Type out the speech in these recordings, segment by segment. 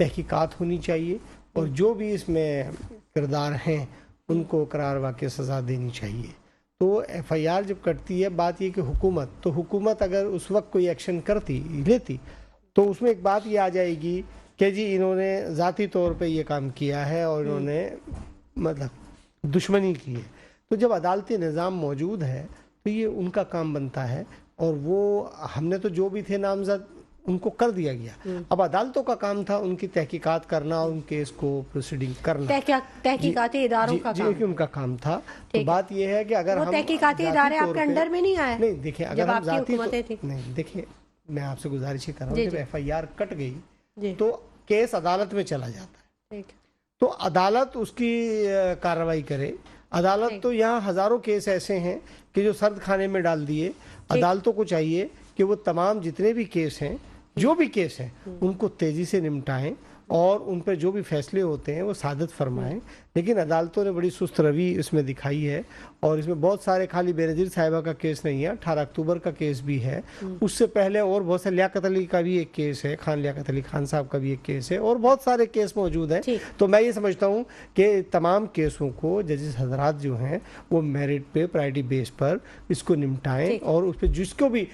تحقیقات ہونی چاہیے اور جو بھی اس میں کردار ہیں ان کو قرار واقع سزا دینی چاہیے. تو ایف آئی آر جب کٹتی ہے، بات یہ کہ حکومت اگر اس وقت کوئی ایکشن لیتی تو اس میں ایک بات یہ آ جائے گی کہ جی انہوں نے ذاتی طور پہ یہ کام کیا ہے اور انہوں نے مطلب دشمنی کی ہے. تو جب عدالتی نظام موجود ہے تو یہ ان کا کام بنتا ہے، اور وہ ہم نے تو جو بھی تھے نامزد ان کو کر دیا گیا. اب عدالتوں کا کام تھا ان کی تحقیقات کرنا اور ان کیس کو پروسیڈنگ کرنا. تحقیقاتی اداروں کا کام ان کا کام تھا. تو بات یہ ہے کہ اگر ہم تحقیقاتی ادارے آپ کے انڈر میں نہیں آئے؟ نہیں دیکھیں، اگر ہم ذاتی نہیں دیکھیں، میں آپ سے گزارش کر رہا ہوں جب ایف آئی آر کٹ گئی تو کیس عدالت میں چلا جاتا ہے. تو عدالت اس کی کارروائی کرے. عدالت تو یہاں ہزاروں کیس ایسے ہیں کہ جو سرد خانے میں ڈال دیے. عدالتوں کو چاہیے کہ وہ تمام جتنے بھی کیس ہیں، جو بھی کیس ہیں، ان کو تیزی سے نمٹائیں اور ان پہ جو بھی فیصلے ہوتے ہیں وہ سعادت فرمائیں. لیکن عدالتوں نے بڑی سست روی اس میں دکھائی ہے، اور اس میں بہت سارے، خالی بے نظیر صاحبہ کا کیس نہیں ہے، 18 اکتوبر کا کیس بھی ہے، اس سے پہلے اور بہت سے لیاقت علی کا بھی ایک کیس ہے، خان لیاقت علی خان صاحب کا بھی ایک کیس ہے، اور بہت سارے کیس موجود ہیں. تو میں یہ سمجھتا ہوں کہ تمام کیسوں کو ججز حضرات جو ہیں وہ میرٹ پہ، پرائرٹی بیس پر اس کو نمٹائیں، اور اس پہ جس کو بھی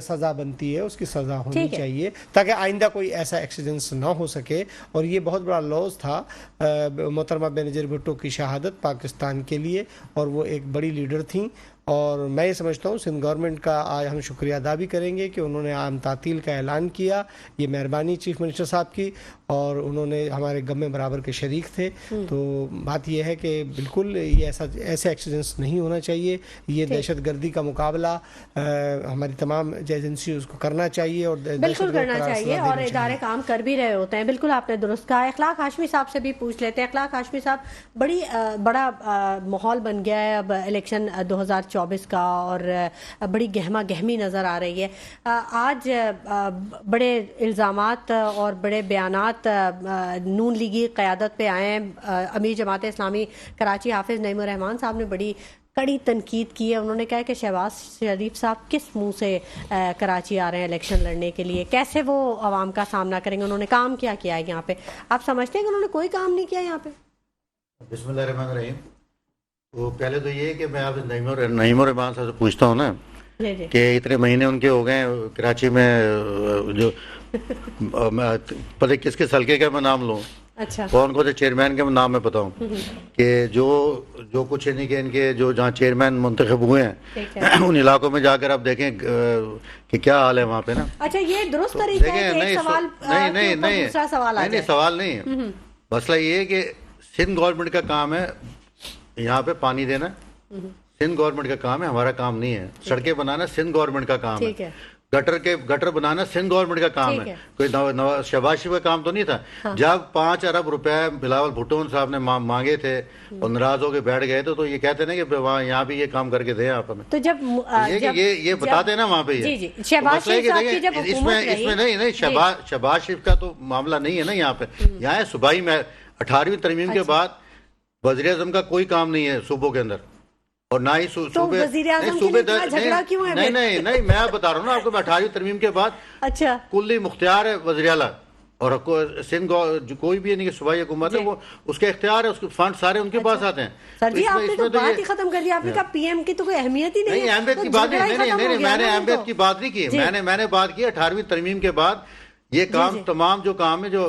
سزا بنتی ہے اس کی سزا ہونی چاہیے تاکہ آئندہ کوئی ایسا ایکسیڈنٹس نہ ہو سکے. اور یہ بہت بڑا لاس تھا محترمہ بے نظیر بھٹو کی شہادت پاکستان کے لیے، اور وہ ایک بڑی لیڈر تھیں. اور میں یہ سمجھتا ہوں سندھ گورنمنٹ کا آج ہم شکریہ ادا بھی کریں گے کہ انہوں نے عام تعطیل کا اعلان کیا. یہ مہربانی چیف منسٹر صاحب کی، اور انہوں نے ہمارے غم میں برابر کے شریک تھے. تو بات یہ ہے کہ بالکل یہ ایسے ایکسیڈنٹس نہیں ہونا چاہیے. یہ دہشت گردی کا مقابلہ ہماری تمام ایجنسی اس کو کرنا چاہیے، اور بالکل کرنا چاہیے، اور ادارے کام کر بھی رہے ہوتے ہیں. بالکل آپ نے درست کہا. اخلاق ہاشمی صاحب سے بھی پوچھ لیتے ہیں. اخلاق ہاشمی صاحب، بڑا ماحول بن گیا ہے اب الیکشن 2024 کا، اور بڑی گہما گہمی نظر آ رہی ہے. آج بڑے الزامات اور بڑے بیانات نون لیگی قیادت پہ آئے ہیں. امیر جماعت اسلامی کراچی حافظ نعیم الرحمان صاحب نے بڑی کڑی تنقید کی ہے. انہوں نے کہا کہ شہباز شریف صاحب کس منہ سے کراچی آ رہے ہیں الیکشن لڑنے کے لیے، کیسے وہ عوام کا سامنا کریں گے. انہوں نے کام کیا ہے یہاں پہ؟ آپ سمجھتے ہیں کہ انہوں نے کوئی کام نہیں کیا یہاں پہ؟ بسم اللہ الرحمن الرحیم. وہ پہلے تو یہ ہے کہ میں آپ نعیم الرحمان صاحب سے پوچھتا ہوں نا کہ اتنے مہینے ان کے ہو گئے کراچی میں، جو پتہ کس کس حلقے کا میں نام لوں، اچھا کون کون سے چیئرمین کے نام میں بتاؤں، کہ جو کچھ نہیں کہ ان کے جو جہاں چیئرمین منتخب ہوئے ہیں ان علاقوں میں جا کر آپ دیکھیں کہ کیا حال ہے وہاں پہ نا. اچھا یہ درست طریقہ ہے کہ ایک سوال دوسرا سوال آ جائے. سوال نہیں ہے. مسئلہ یہ ہے کہ سندھ گورنمنٹ کا کام ہے یہاں پہ پانی دینا، سندھ گورنمنٹ کا کام ہے، ہمارا کام نہیں ہے. سڑکیں بنانا سندھ گورنمنٹ کا کام ہے. گٹر بنانا سندھ گورنمنٹ کا کام ہے، کوئی شہباز شریف کا کام تو نہیں تھا. جب 5 ارب روپے بلاول بھٹو صاحب نے مانگے تھے اور ناراض ہو کے بیٹھ گئے تو یہ کہتے نا کہ وہاں یہاں بھی یہ کام کر کے دیں آپ ہمیں. تو جب یہ بتاتے ہیں نا وہاں پہ شہباز شریف صاحب کی جب حکومت رہی، اس میں نہیں شہباز شریف کا تو معاملہ نہیں ہے نا یہاں پہ. یہاں ہے صوبائی میں 18ویں ترمیم کے بعد وزیر اعظم کا کوئی کام نہیں ہے صوبوں کے اندر، اور نہ ہی صوبے نہیں میں بتا رہا ہوں نا آپ کو. 18ویں ترمیم کے بعد اچھا کلی مختار ہے وزیر اعلیٰ، اور سندھ کوئی بھی نہیں کہ صوبائی حکومت ہے وہ اس کے اختیار ہے، اس کے فنڈ سارے ان کے پاس آتے ہیں. سر جی آپ نے تو بات ہی ختم کر دی. آپ نے کہا پی ایم کی تو کوئی اہمیت ہی نہیں. اہمیت کی بات نہیں، میں نے اہمیت کی بات نہیں کی. میں نے بات کی 18ویں ترمیم کے بعد یہ کام تمام جو کام ہے جو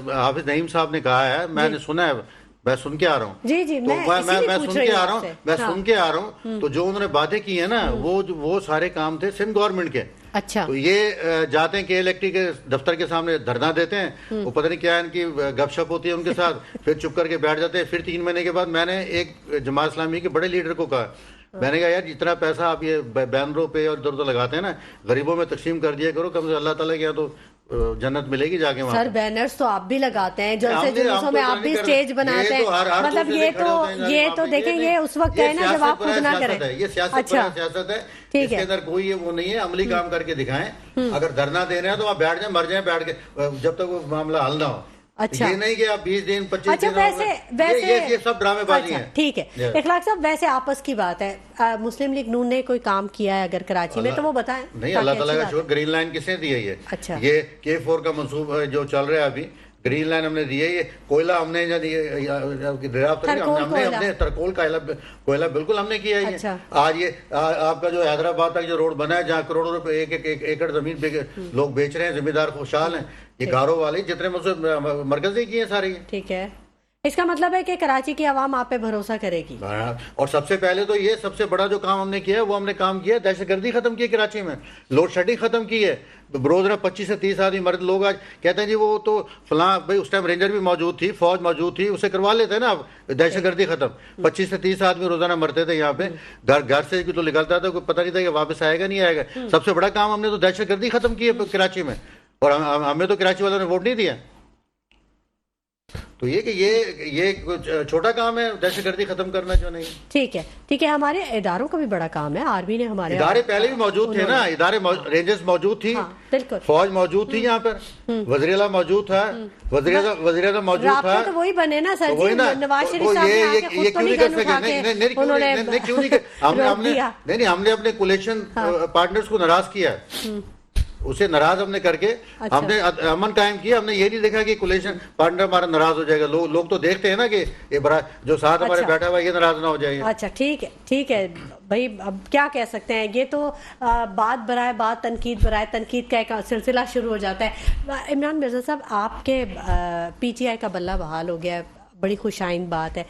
حافظ نعیم صاحب نے کہا ہے، میں نے سنا ہے، میں سن کے آ رہا ہوں. میں سن کے آ رہا ہوں. تو جو انہوں نے باتیں کی ہیں نا وہ سارے کام تھے سندھ گورنمنٹ کے. اچھا تو یہ جاتے ہیں کہ الیکٹرک کے دفتر کے سامنے دھرنا دیتے ہیں، وہ پتہ نہیں کیا ان کی گپ شپ ہوتی ہے ان کے ساتھ، پھر چپ کر کے بیٹھ جاتے ہیں. پھر 3 مہینے کے بعد میں نے ایک جماعت اسلامی کے بڑے لیڈر کو کہا، میں نے کہا یار جتنا پیسہ آپ یہ بینروں پہ اور ادھر ادھر لگاتے ہیں نا غریبوں میں تقسیم کر دیا کرو، کم سے اللہ تعالیٰ کے یہاں تو جنت ملے گی جا کے وہاں. سر بینرز تو آپ بھی لگاتے ہیں، جلسے جلوسوں میں آپ بھی سٹیج بناتے ہیں، مطلب یہ تو دیکھیں یہ اس وقت ہے نا جب آپ خود نہ کریں. یہ سیاست ہے، اس کے اندر کوئی وہ نہیں ہے. عملی کام کر کے دکھائیں. اگر دھرنا دے رہے ہیں تو آپ بیٹھ جائیں، مر جائیں بیٹھ کے جب تک وہ معاملہ حل نہ ہو. اچھا یہ نہیں کہ آپ 20 دن 25 دن ویسے یہ سب ڈرامے بازی ہیں. ٹھیک ہے اخلاق صاحب، ویسے آپس کی بات ہے، مسلم لیگ نون نے کوئی کام کیا ہے اگر کراچی میں تو وہ بتائیں. نہیں اللہ تعالیٰ کا شکر. گرین لائن کس نے دی ہے؟ اچھا یہ K4 کا منصوبہ جو چل رہا ہے ابھی گرین لائن ہم نے دی ہے, یہ کوئلہ ہم نے دریافت کر ہم نے ترکول کا کوئلہ بالکل ہم نے کیا ہے. آج یہ آپ کا جو حیدرآباد تک جو روڈ بنا ہے جہاں کروڑوں روپے ایک ایکڑ زمین پہ لوگ بیچ رہے ہیں, ذمہ دار خوشحال ہیں, یہ گاروں والے جتنے مرکز نے کیے ہیں سارے. ٹھیک ہے, اس کا مطلب ہے کہ کراچی کی عوام آپ پہ بھروسہ کرے گی. اور سب سے پہلے تو یہ سب سے بڑا جو کام ہم نے کیا ہے وہ ہم نے کام کیا ہے دہشت گردی ختم کی کراچی میں, لوڈ شیڈنگ ختم کی ہے. روزانہ 25 سے 30 آدمی مرد لوگ آج کہتے ہیں جی وہ تو فلاں بھائی اس ٹائم رینجر بھی موجود تھی, فوج موجود تھی, اسے کروا لیتے ہیں نا آپ دہشت گردی ختم. 25 سے 30 آدمی روزانہ مرتے تھے یہاں پہ, گھر سے تو نکلتا تھا, کوئی پتہ نہیں تھا کہ واپس آئے گا نہیں آئے گا. سب سے بڑا کام ہم نے تو دہشت گردی ختم کی ہے کراچی میں, اور ہمیں تو کراچی والوں نے ووٹ نہیں دیا. تو یہ کہ یہ چھوٹا کام ہے دہشت گردی ختم کرنا جو نہیں. ٹھیک ہے, ٹھیک ہے, ہمارے اداروں کا بھی بڑا کام ہے. آرمی نے ہمارے ادارے پہلے بھی موجود تھے نا, ادارے رینجرز موجود تھی, فوج موجود تھی یہاں پر, وزیر اعلیٰ موجود تھا, وزیر اعظم موجود تھا. تو وہی بنے نا سر جی, نواز شریف صاحب یہ کیوں نہیں کر سکے, کیوں نہیں, ہم نے اپنے کولیشن پارٹنرز کو ناراض کیا ہے, اسے ناراض ہم نے کر کے ہم نے امن قائم کیا. ہم نے یہ نہیں دیکھا کہ کولیشن پارٹنر ہمارا ناراض ہو جائے گا. لوگ تو دیکھتے ہیں نا کہ یہ بڑا جو ساتھ ہمارے بیٹھا ہوا یہ ناراض نہ ہو جائے. اچھا ٹھیک ہے بھائی, اب کیا کہہ سکتے ہیں, یہ تو بات برائے بات, تنقید برائے تنقید کا ایک سلسلہ شروع ہو جاتا ہے. عمران مرزا صاحب, آپ کے پی ٹی آئی کا بلہ بحال ہو گیا, بڑی خوشائن بات ہے.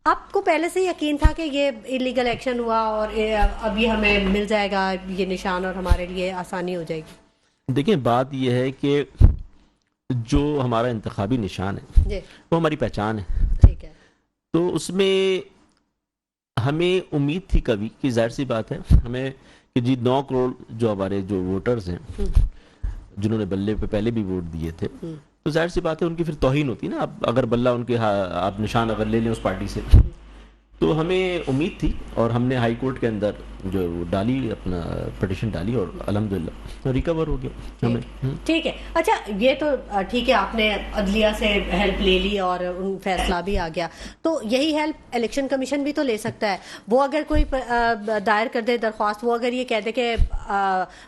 آپ کو پہلے سے یقین تھا کہ یہ انلیگل ایکشن ہوا اور اب یہ ہمیں مل جائے گا یہ نشان اور ہمارے لیے آسانی ہو جائے گی؟ دیکھیں بات یہ ہے کہ جو ہمارا انتخابی نشان ہے وہ ہماری پہچان ہے. ٹھیک ہے, تو اس میں ہمیں امید تھی کبھی کہ ظاہر سی بات ہے ہمیں کہ جی 9 کروڑ جو ہمارے جو ووٹرز ہیں جنہوں نے بلے پہ پہلے بھی ووٹ دیے تھے, تو ظاہر سی بات ہے ان کی پھر توہین ہوتی نا. اب اگر بلہ ان کے آپ نشان اگر لے لیں اس پارٹی سے, تو ہمیں امید تھی اور ہم نے ہائی کورٹ کے اندر جو ڈالی, اپنا پٹیشن ڈالی اور الحمدللہ ریکور ہو گیا ہمیں. ٹھیک ہے, اچھا یہ تو ٹھیک ہے, آپ نے عدلیہ سے ہیلپ لے لی اور فیصلہ بھی آ گیا, تو یہی ہیلپ الیکشن کمیشن بھی تو لے سکتا ہے. وہ اگر کوئی دائر کر دے درخواست, وہ اگر یہ کہہ دے کہ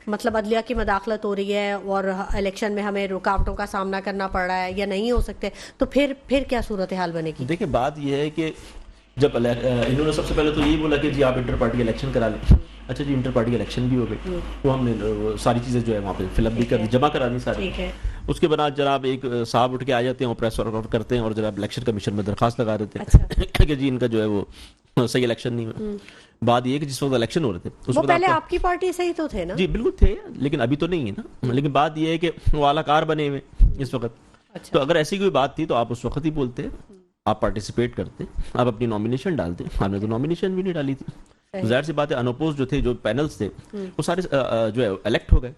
مطلب عدلیہ کی مداخلت ہو رہی ہے اور الیکشن میں ہمیں رکاوٹوں کا سامنا کرنا پڑ رہا ہے یا نہیں ہو سکتے, تو پھر کیا صورتحال بنے گی؟ دیکھیں بات یہ ہے کہ جب انہوں نے سب سے پہلے تو یہی بولا کہ جی آپ انٹر پارٹی الیکشن کرا لیں. اچھا جی, انٹر پارٹی الیکشن بھی ہو گئی, وہ ہم نے ساری چیزیں جو ہے وہاں پہ فل اپ بھی کر دی, جمع کرا دی ساری. اس کے بعد جناب ایک صاحب اٹھ کے آ جاتے ہیں اور پریس ورک آؤٹ کرتے ہیں اور جناب الیکشن کمیشن میں درخواست لگا دیتے ہیں کہ جی ان کا جو ہے وہ صحیح الیکشن نہیں ہوا. بات یہ کہ جس وقت الیکشن ہو رہے تھے وہ پہلے آپ کی پارٹی سے ہی تو تھے نا؟ جی بالکل تھے, لیکن ابھی تو نہیں ہے نا. لیکن بات یہ ہے کہ وہ اعلیٰ کار بنے ہوئے اس وقت, تو اگر ایسی کوئی بات تھی تو آپ اس وقت ہی بولتے, آپ پارٹیسپیٹ کرتے, آپ اپنی نامینیشن ڈالتے. ہم نے تو نامینیشن بھی نہیں ڈالی تھی. ظاہر سی بات ہے انوپوز جو تھے, جو پینلز تھے وہ سارے جو ہے الیکٹ ہو گئے.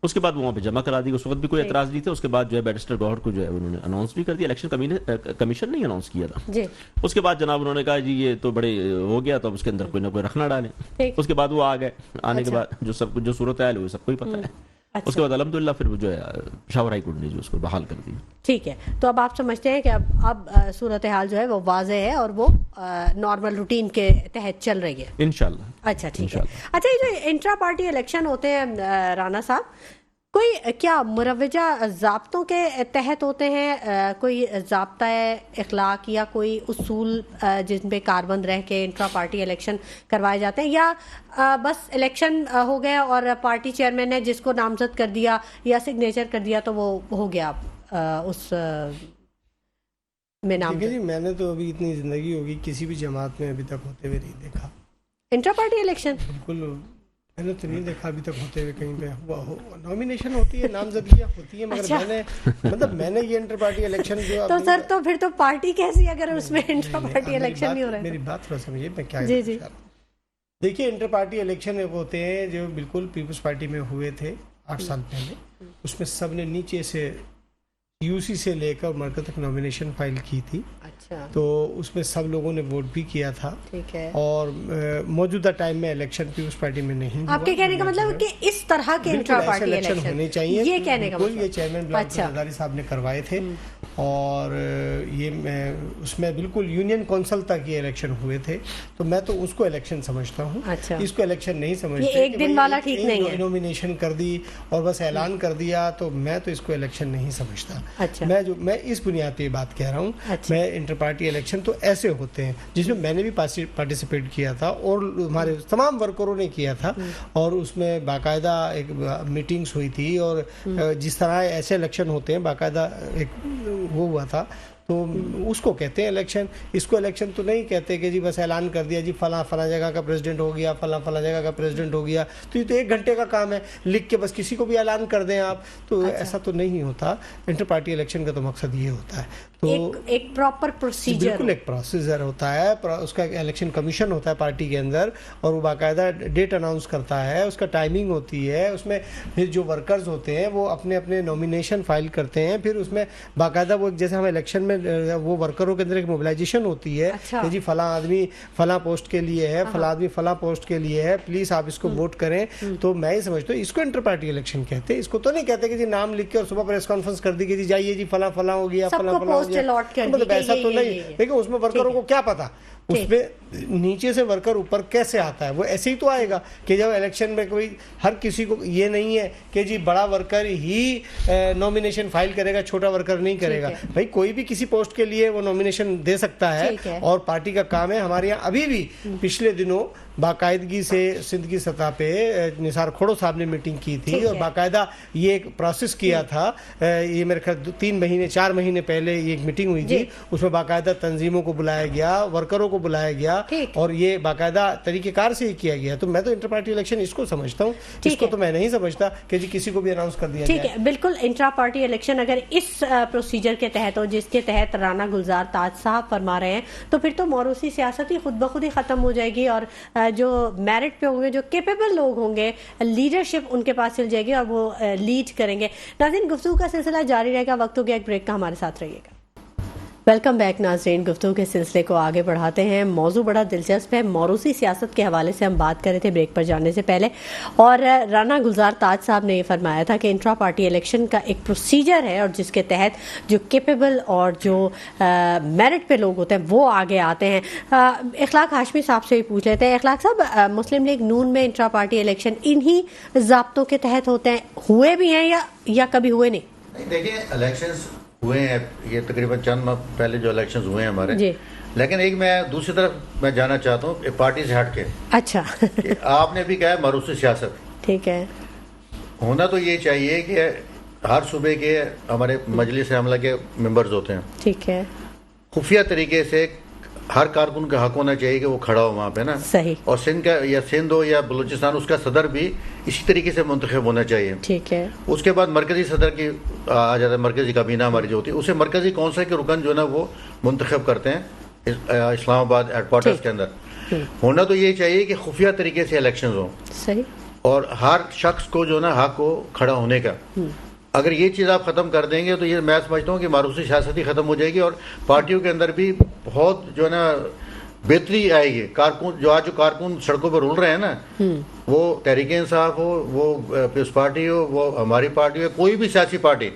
اس کے بعد وہاں پہ جمع کرا دی, اس وقت بھی کوئی اعتراض نہیں تھا. اس کے بعد جو ہے بیرسٹر گوہر کو جو ہے انہوں نے اناؤنس بھی کر دیا, الیکشن کمیشن نے اناؤنس کیا تھا. اس کے بعد جناب انہوں نے کہا جی یہ تو بڑے ہو گیا, تو اس کے اندر کوئی نہ کوئی رکھنا ڈالیں. اس کے بعد وہ آ گئے, آنے کے بعد جو سب کچھ جو صورتحال ہوئی سب کو ہی پتہ ہے. اس کے بعد الحمدللہ پھر جو ہے پشاور ہائی کورٹ نے جو اس کو بحال کر دی. ٹھیک ہے, تو اب آپ سمجھتے ہیں کہ اب صورتحال جو ہے وہ واضح ہے اور وہ نارمل روٹین کے تحت چل رہی ہے انشاءاللہ. اچھا ٹھیک ہے. اچھا یہ جو انٹرا پارٹی الیکشن ہوتے ہیں رانا صاحب, کوئی کیا مروجہ ضابطوں کے تحت ہوتے ہیں, کوئی ضابطۂ اخلاق یا کوئی اصول جن پہ کاربند رہ کے انٹرا پارٹی الیکشن کروائے جاتے ہیں, یا بس الیکشن ہو گیا اور پارٹی چیئرمین نے جس کو نامزد کر دیا یا سگنیچر کر دیا تو وہ ہو گیا اس میں نام؟ جی میں نے تو ابھی اتنی زندگی ہوگی کسی بھی جماعت میں ابھی تک ہوتے ہوئے نہیں دیکھا انٹرا پارٹی الیکشن. بالکل میں نے تو نہیں دیکھا ابھی تک ہوتے ہوئے کہیں پہ ہوا ہو. نامینیشن ہوتی ہے, نامزدگیاں ہوتی ہیں, مگر میں نے یہ انٹر پارٹی الیکشن جو تو سر تو پھر تو پارٹی کیسی اگر اس میں انٹر پارٹی الیکشن نہیں ہو رہا ہے؟ میری بات تھوڑا سمجھیے میں کیا. جی دیکھیے انٹر پارٹی الیکشن ہوتے ہیں جو بالکل پیپلز پارٹی میں ہوئے تھے 8 سال پہلے. اس میں سب نے نیچے سے یو سی سے لے کر مرکز تک نامینیشن فائل کی تھی. اچھا, تو اس میں سب لوگوں نے ووٹ بھی کیا تھا. ٹھیک ہے. اور موجودہ ٹائم میں الیکشن پیپلز پارٹی میں نہیں. آپ کے کہنے کا مطلب کہ اس طرح کے انٹرا پارٹی الیکشن ہونے چاہیے, یہ کہنے کا مطلب یہ چیئرمین بلاک زرداری صاحب نے کروائے تھے. اور یہ اس میں بالکل یونین کونسل تک یہ الیکشن ہوئے تھے. تو میں تو اس کو الیکشن سمجھتا ہوں, اس کو الیکشن نہیں سمجھتا. یہ ایک دن والا ٹھیک نہیں ہے, نومینیشن کر دی اور بس اعلان کر دیا, تو میں تو اس کو الیکشن نہیں سمجھتا. اچھا میں اس بنیاد پہ بات کہہ رہا ہوں. اچھا. میں انٹر پارٹی الیکشن تو ایسے ہوتے ہیں جس میں میں نے بھی پارٹیسپیٹ کیا تھا اور ہمارے تمام ورکروں نے کیا تھا, اور اس میں باقاعدہ ایک میٹنگز ہوئی تھی, اور جس طرح ایسے الیکشن ہوتے ہیں باقاعدہ ایک وہ ہوا تھا. تو اس کو کہتے ہیں الیکشن. اس کو الیکشن تو نہیں کہتے کہ جی بس اعلان کر دیا جی فلاں فلاں جگہ کا پریزیڈنٹ ہو گیا, فلاں فلاں جگہ کا پریزیڈنٹ ہو گیا, تو یہ تو 1 گھنٹے کا کام ہے, لکھ کے بس کسی کو بھی اعلان کر دیں آپ. تو ایسا تو نہیں ہوتا. انٹر پارٹی الیکشن کا تو مقصد یہ ہوتا ہے. تو ایک پراپر پروسیجر, بالکل ایک پروسیجر ہوتا ہے, اس کا الیکشن کمیشن ہوتا ہے پارٹی کے اندر, اور وہ باقاعدہ ڈیٹ اناؤنس کرتا ہے, اس کا ٹائمنگ ہوتی ہے, اس میں پھر جو ورکرز ہوتے ہیں وہ اپنے اپنے نومینیشن فائل کرتے ہیں, پھر اس میں باقاعدہ وہ جیسے ہم الیکشن میں وہ ورکروں کے اندر ایک موبلائزیشن ہوتی ہے کہ جی فلاں آدمی فلاں پوسٹ کے لیے ہے, فلاں آدمی فلاں پوسٹ کے لیے ہے, پلیز آپ اس کو ووٹ کریں. تو میں یہ سمجھتا ہوں اس کو انٹر پارٹی الیکشن کہتے ہیں. اس کو تو نہیں کہتے کہ جی نام لکھ کے اور صبح پریس کانفرنس کر دی کہ جی جائیے جی فلاں فلاں ہو گیا, فلاں فلاں ہو گیا, مطلب ایسا تو نہیں. لیکن اس میں ورکروں کو کیا پتا اس میں نیچے سے ورکر اوپر کیسے آتا ہے, وہ ایسے ہی تو آئے گا کہ جب الیکشن میں کوئی ہر کسی کو یہ نہیں ہے کہ جی بڑا ورکر ہی نومینیشن فائل کرے گا, چھوٹا ورکر نہیں کرے گا. بھائی کوئی بھی کسی پوسٹ کے لیے وہ نومینیشن دے سکتا ہے, اور پارٹی کا کام ہے. ہمارے یہاں ابھی بھی پچھلے دنوں باقاعدگی سے سندھ کی سطح پہ نثار کھوڑو صاحب نے میٹنگ کی تھی, اور باقاعدہ یہ ایک پروسیس کیا تھا. یہ میرے خیال 3 مہینے 4 مہینے پہلے یہ ایک میٹنگ ہوئی تھی, اس میں باقاعدہ تنظیموں کو بلایا گیا, ورکروں کو بلایا گیا, اور یہ باقاعدہ طریقہ کار سے ہی کیا گیا. تو میں تو انٹر پارٹی الیکشن اس کو سمجھتا ہوں, اس کو تو میں نہیں سمجھتا کہ جی کسی کو بھی اناؤنس کر دیا جائے. ٹھیک ہے, بالکل. انٹرا پارٹی الیکشن اگر اس پروسیجر کے تحت ہو جس کے تحت رانا گلزار تاج صاحب فرما رہے ہیں, تو پھر تو موروثی سیاست ہی خود بخود ہی ختم ہو جائے گی, اور جو میرٹ پہ ہوں گے, جو کیپیبل لوگ ہوں گے, لیڈرشپ ان کے پاس چل جائے گی اور وہ لیڈ کریں گے. ناظرین, گفتگو کا سلسلہ جاری رہے گا, وقت ہو گیا ایک بریک کا, ہمارے ساتھ رہیے گا. ویلکم بیک ناظرین. گفتگو کے سلسلے کو آگے بڑھاتے ہیں. موضوع بڑا دلچسپ ہے. موروثی سیاست کے حوالے سے ہم بات کر رہے تھے بریک پر جانے سے پہلے, اور رانا گلزار تاج صاحب نے یہ فرمایا تھا کہ انٹرا پارٹی الیکشن کا ایک پروسیجر ہے, اور جس کے تحت جو کیپیبل اور جو میرٹ پہ لوگ ہوتے ہیں وہ آگے آتے ہیں. اخلاق ہاشمی صاحب سے بھی پوچھ لیتے ہیں. اخلاق صاحب, مسلم لیگ نون میں انٹرا پارٹی الیکشن انہی ضابطوں کے تحت ہوتے ہیں, ہوئے بھی ہیں یا کبھی ہوئے نہیں؟ دیکھیں الیکشنز ہوئے ہیں, یہ تقریباً چند ماہ پہلے جو الیکشنز ہوئے ہیں ہمارے, لیکن ایک میں دوسری طرف میں جانا چاہتا ہوں پارٹی سے ہٹ کے. اچھا. آپ نے بھی کہا ہے موروثی سیاست, ٹھیک ہے, ہونا تو یہ چاہیے کہ ہر صوبے کے ہمارے مجلس عملہ کے ممبرز ہوتے ہیں, ٹھیک ہے, خفیہ طریقے سے ہر کارکن کا حق ہونا چاہیے کہ وہ کھڑا ہو وہاں پہ نا. صحیح. اور سندھ کا یا سندھ ہو یا بلوچستان, اس کا صدر بھی اسی طریقے سے منتخب ہونا چاہیے. ٹھیک ہے. اس کے بعد مرکزی صدر کی آ جاتا ہے, مرکزی کابینہ ہماری جو ہوتی ہے, اسے مرکزی کونسل کے رکن جو ہے نا وہ منتخب کرتے ہیں اسلام آباد ہیڈ کوارٹرز کے اندر. ہونا تو یہ چاہیے کہ خفیہ طریقے سے الیکشنز ہوں, صحیح, اور ہر شخص کو جو ہے نا حق ہو کھڑا ہونے کا. اگر یہ چیز آپ ختم کر دیں گے تو یہ میں سمجھتا ہوں کہ موروثی سیاست ہی ختم ہو جائے گی, اور پارٹیوں کے اندر بھی بہت جو ہے نا بہتری آئے گی. کارکن جو کارکن سڑکوں پر رول رہے ہیں نا, وہ تحریک انصاف ہو, وہ پیپلز پارٹی ہو, وہ ہماری پارٹی ہو, کوئی بھی سیاسی پارٹی,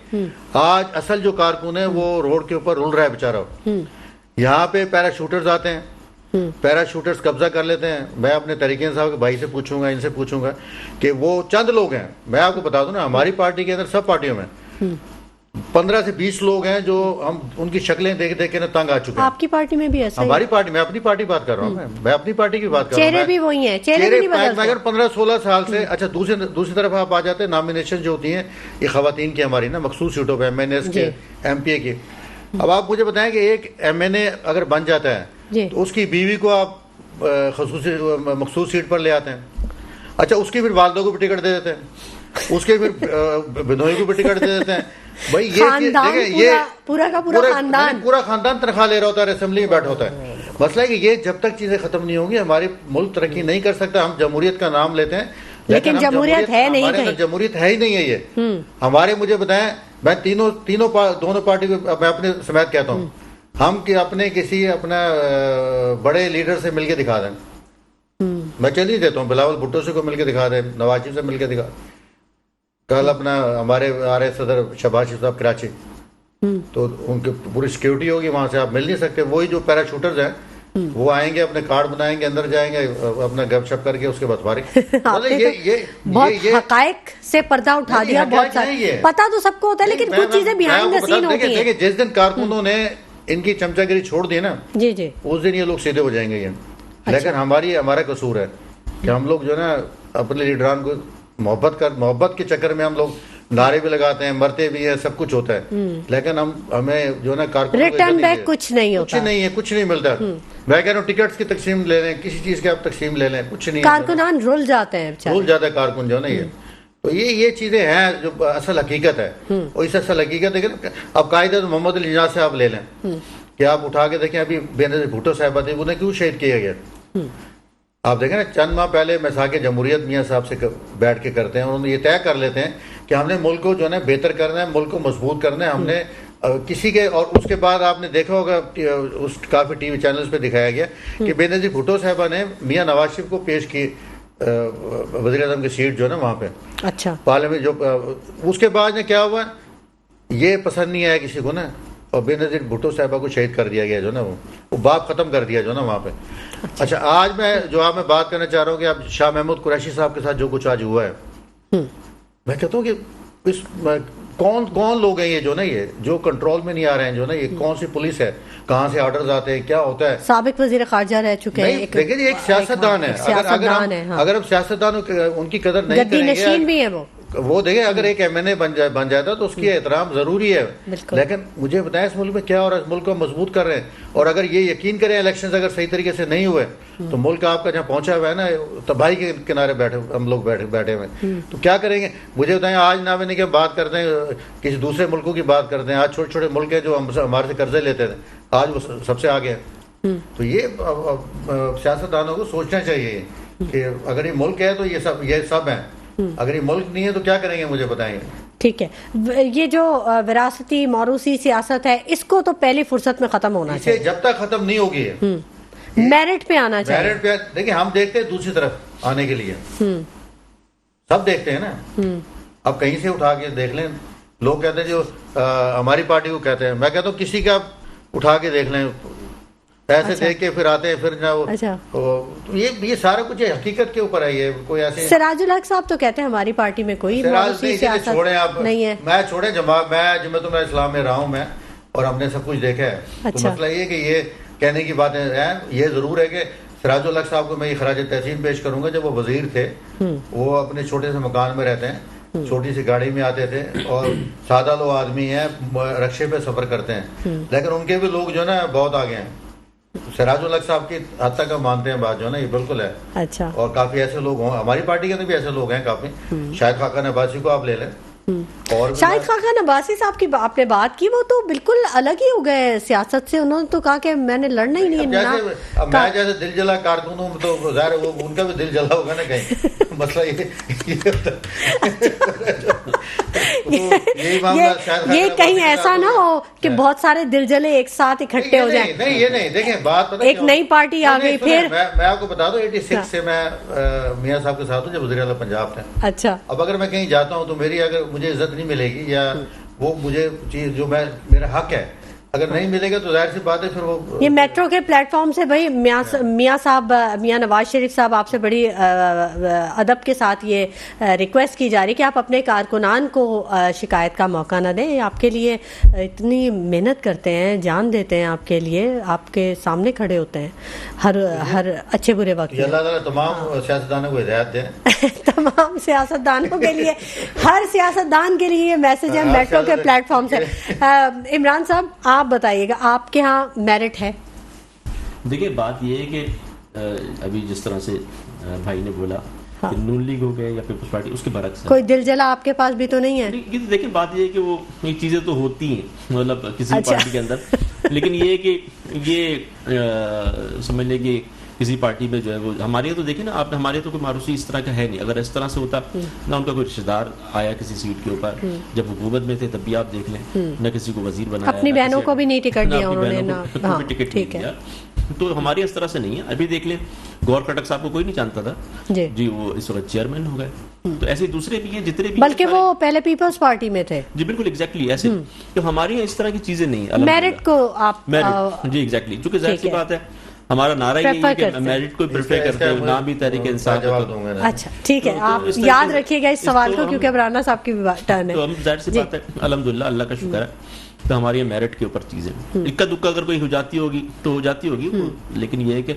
آج اصل جو کارکن ہے وہ روڈ کے اوپر رول رہا ہے بیچارہ. یہاں پہ پیرا شوٹرز آتے ہیں, پیرا شوٹرز قبضہ کر لیتے ہیں. میں اپنے تحریک انصاف کے بھائی سے پوچھوں گا, ان سے پوچھوں گا کہ وہ چند لوگ ہیں. میں آپ کو بتا دوں نا, ہماری پارٹی کے اندر سب پارٹیوں میں 15 سے 20 لوگ ہیں جو ہم ان کی شکلیں دیکھ دیکھ کے نا تنگ آ چکے ہیں. آپ کی پارٹی میں بھی ایسا؟ ہماری پارٹی, میں اپنی پارٹی بات کر رہا ہوں, میں اپنی پارٹی کی بات کر رہا ہوں. چہرے بھی وہی ہیں, چہرے بھی نہیں بدلتے. اگر 15-16 سال سے. اچھا, دوسری طرف آپ آ جاتے ہیں, نامینیشن جو ہوتی ہیں یہ خواتین کی ہماری نا مخصوص سیٹوں پہ, MNAs کے, MP کے. اب آپ مجھے بتائیں کہ ایک MNA اگر بن جاتا ہے تو اس کی بیوی کو آپ خصوصی مخصوص سیٹ پر لے آتے ہیں. اچھا, اس کی پھر والدوں کو بھی ٹکٹ دے دیتے ہیں, اس کے پھر بدوئی کو بھی ٹکٹ دے دیتے ہیں. بھائی یہ پورا خاندان تنخواہ لے رہا ہوتا ہے, اسمبلی میں بیٹھا ہوتا ہے. مسئلہ ہے کہ یہ جب تک چیزیں ختم نہیں ہوں گی ہماری ملک ترقی نہیں کر سکتا. ہم جمہوریت کا نام لیتے ہیں لیکن جمہوریت ہے نہیں, ہمارے اندر جمہوریت ہے ہی نہیں ہے. یہ ہمارے, مجھے بتائیں, میں دونوں پارٹی کو میں اپنے سمیت کہتا ہوں, ہم کہ اپنے کسی اپنا بڑے لیڈر سے مل کے دکھا دیں. میں چل ہی دیتا ہوں, بلاول بھٹو سے کو مل کے دکھا دیں, نواز شریف سے مل کے دکھا. کل اپنا ہمارے آ رہے صدر شہباز شریف صاحب کراچی, تو ان کی پوری سیکیورٹی ہوگی, وہاں سے آپ مل نہیں سکتے. وہی جو پیرا شوٹرز ہیں وہ آئیں گے, اپنے کارڈ بنائیں گے, اندر جائیں گے, اپنا گپ شپ کر کے اس کے بعد فارغ. بہت حقائق سے پردہ اٹھا دیا, بہت سارے پتہ تو سب کو ہوتا ہے لیکن کچھ چیزیں بیہائنڈ دی سین ہوتی ہیں. جس دن کارکنوں نے ان کی چمچا گری چھوڑ دی نا, جی جی, اس دن یہ لوگ سیدھے ہو جائیں گے یہ. لیکن ہمارا قصور ہے کہ ہم لوگ جو ہے نا اپنے لیڈران کو محبت کے چکر میں ہم لوگ نعرے بھی لگاتے ہیں, مرتے بھی ہیں, سب کچھ ہوتا ہے, لیکن ہمیں جو ہے نا کارکنوں ریٹرن بیک کچھ نہیں ہوتا, کچھ نہیں ملتا. میں کہہ رہا ہوں ٹکٹس کی تقسیم لے لیں, کسی چیز کی آپ تقسیم لے لیں, کچھ نہیں. کارکنان رول جاتے ہیں, رول جاتا ہے کارکن جو ہے نا یہ. تو یہ چیزیں ہیں جو اصل حقیقت ہے. اور اس اصل حقیقت ہے کہ اب قائد محمد علی جناح سے آپ لے لیں کہ آپ اٹھا کے دیکھیں ابھی بینظیر بھٹو صاحبہ تھے, انہیں کیوں شہید کیا گیا. آپ دیکھیں نا چند ماہ پہلے مساق جمہوریت میاں صاحب سے بیٹھ کے کرتے ہیں, انہوں نے یہ طے کر لیتے ہیں کہ ہم نے ملک کو جو ہے نا بہتر کرنا ہے, ملک کو مضبوط کرنا ہے. ہم نے کسی کے, اور اس کے بعد آپ نے دیکھا ہوگا اس کافی ٹی وی چینلز پہ دکھایا گیا کہ بینظیر بھٹو صاحبہ نے میاں نواز شریف کو پیش کی وزیر اعظم کی سیٹ جو ہے نا وہاں پہ, اچھا پارلیمنٹ جو. اس کے بعد کیا ہوا, یہ پسند نہیں آیا کسی کو نا, اور بینظیر بھٹو صاحبہ کو شہید کر دیا گیا جو نا, وہ باپ ختم کر دیا جو نا وہاں پہ. اچھا آج میں بات کرنا چاہ رہا ہوں کہ اب شاہ محمود قریشی صاحب کے ساتھ جو کچھ آج ہوا ہے, میں کہتا ہوں کہ کون لوگ ہیں یہ جو نا, یہ جو کنٹرول میں نہیں آ رہے ہیں جو نا, یہ کون سی پولیس ہے, کہاں سے آرڈرز آتے ہیں, کیا ہوتا ہے. سابق وزیر خارجہ رہ چکے ہیں, لیکن یہ ایک سیاستدان ہے. اگر ہم سیاستدانوں ان کی قدر نہیں کریں گے, بھی ہے وہ دیکھیں اگر ایک ایم این اے بن جاتا تو اس کی احترام ضروری ہے. لیکن مجھے بتائیں اس ملک میں کیا ہو رہا ہے, اس ملک کو مضبوط کر رہے ہیں. اور اگر یہ یقین کریں الیکشنز اگر صحیح طریقے سے نہیں ہوئے تو ملک آپ کا جہاں پہنچا ہوا ہے نا, تباہی کے کنارے ہم لوگ بیٹھے ہوئے ہیں. تو کیا کریں گے مجھے بتائیں. آج نہ میں نے کہ بات کرتے ہیں کسی دوسرے ملکوں کی بات کرتے ہیں. آج چھوٹے چھوٹے ملک ہیں جو ہمارے سے قرضے لیتے تھے, آج وہ سب سے آگے ہیں. تو یہ سیاستدانوں کو سوچنا چاہیے کہ اگر یہ ملک ہے تو یہ سب ہیں, اگر یہ ملک نہیں ہے تو کیا کریں گے, مجھے بتائیں گے. ٹھیک ہے, یہ جو وراثتی موروثی سیاست ہے اس کو تو پہلی فرصت میں ختم ہونا چاہیے. جب تک ختم نہیں ہوگی میرٹ پہ آنا چاہیے. میرٹ پہ دیکھیں, ہم دیکھتے ہیں دوسری طرف آنے کے لیے, سب دیکھتے ہیں نا. اب کہیں سے اٹھا کے دیکھ لیں, لوگ کہتے ہیں جو ہماری پارٹی کو کہتے ہیں, میں کہتا ہوں کسی کا اٹھا کے دیکھ لیں, ایسے دیکھ کے پھر آتے ہیں پھر یہ سارا کچھ حقیقت کے اوپر ہے. یہ کوئی ایسے سراج الحق صاحب تو کہتے ہیں ہماری پارٹی میں کوئی سیاست نہیں ہے. میں چھوڑیں جماعت, میں جمعیت اسلام میں رہا ہوں میں, اور ہم نے سب کچھ دیکھا ہے. تو مسئلہ یہ کہ یہ کہنے کی باتیں ہیں. یہ ضرور ہے کہ سراج الحق صاحب کو میں یہ خراج تحسین پیش کروں گا. جب وہ وزیر تھے, وہ اپنے چھوٹے سے مکان میں رہتے ہیں, چھوٹی سی گاڑی میں آتے تھے, اور سادہ لوگ آدمی ہیں, رکشے پہ سفر کرتے ہیں, لیکن ان کے بھی لوگ جو ہے نا بہت آگے ہیں. سراج الحق صاحب کی حد تک ہم مانتے ہیں بات جو ہے نا, یہ بالکل ہے. اچھا, اور کافی ایسے لوگ ہوں ہماری پارٹی کے اندر بھی ایسے لوگ ہیں کافی. شاہد خاقان عباسی کو آپ لے لیں, اور شاہد خاقان عباسی صاحب کی آپ نے بات کی, وہ تو بالکل الگ ہی ہو گئے سیاست سے. انہوں نے تو کہا کہ میں نے لڑنا ہی نہیں. میں جیسے دل جلا کارکن ہوں تو ظاہر ہے وہ ان کا بھی دل جلا ہوگا نا کہیں. مسئلہ یہ کہیں ایسا نہ ہو کہ بہت سارے دل جلے ایک ساتھ اکٹھے ہو جائیں. نہیں, یہ نہیں. دیکھیں بات پتہ ایک نئی پارٹی آ گئی. پھر میں آپ کو بتا دوں 86 سے میں میاں صاحب کے ساتھ ہوں جب وزیر اعلیٰ پنجاب تھے. اچھا, اب اگر میں کہیں جاتا ہوں تو میری اگر مجھے عزت نہیں ملے گی, یا وہ مجھے چیز جو میرا حق ہے اگر نہیں ملے گا, تو ظاہر سی بات ہے پھر وہ. یہ میٹرو کے پلیٹ فارم سے بھائی میاں صاحب, میاں نواز شریف صاحب, آپ سے بڑی ادب کے ساتھ یہ ریکویسٹ کی جا رہی کہ آپ اپنے کارکنان کو شکایت کا موقع نہ دیں. آپ کے لیے اتنی محنت کرتے ہیں, جان دیتے ہیں آپ کے لیے, آپ کے سامنے کھڑے ہوتے ہیں ہر اچھے برے وقت. اللہ تعالیٰ تمام سیاستدانوں کو ہدایت دیں. تمام سیاستدانوں کے لیے, ہر سیاستدان کے لیے یہ میسج ہے میٹرو کے پلیٹ فارم سے. عمران صاحب آپ بتائیے گا, آپ کے ہاں میرٹ ہے؟ دیکھیے بات یہ ہے کہ ابھی جس طرح سے بھائی نے بولا کہ نون لیگ ہو گئے یا پیپلز پارٹی, اس کے برعکس کوئی دل جلا آپ کے پاس بھی تو نہیں ہے؟ دیکھیں بات یہ ہے کہ وہ یہ چیزیں تو ہوتی ہیں مطلب کسی پارٹی کے اندر, لیکن یہ ہے کہ یہ سمجھ لیں کہ کسی پارٹی میں جو ہے وہ ہمارے تو دیکھیں نا آپ, ہمارے تو کوئی ماروثی اس طرح کا ہے نہیں. اگر اس طرح سے ہوتا نہ ان کا کوئی رشتہ دار آیا کسی سیٹ کے اوپر, جب حکومت میں تھے تب بھی آپ دیکھ لیں, نہ کسی کو وزیر بنایا, اپنی بہنوں کو بھی نہیں ٹکٹ دیا انہوں نے, ٹکٹ نہیں دیا. تو ہماری اس طرح سے نہیں ہے. ابھی دیکھ لیں گور کھٹک صاحب کو کوئی نہیں جانتا تھا جی, وہ اس وقت چیئرمین ہو گئے. تو ایسے دوسرے بھی ہیں جتنے بھی, بلکہ وہ پہلے پیپلز پارٹی میں تھے. جی بالکل ایگزیکٹلی ایسے, کہ ہمارے یہاں اس طرح کی چیزیں نہیں. میرٹ کو آپ جی ایگزیکٹلی, چونکہ ظاہر سی بات ہے ہمارا نعرہ یہی ہے کہ میرٹ کو پریفر کرتے ہیں، نہ بھی تحریک انصاف کو۔ اچھا ٹھیک ہے، آپ یاد رکھیے گا اس سوال کو، کیونکہ اب رانا صاحب کی ٹرن ہے۔ تو ہم ظاہر سی بات ہے الحمدللہ اللہ کا شکر ہے، تو ہماری میرٹ کے اوپر چیزیں اکا دکا اگر کوئی ہو جاتی ہوگی تو ہو جاتی ہوگی، لیکن یہ ہے کہ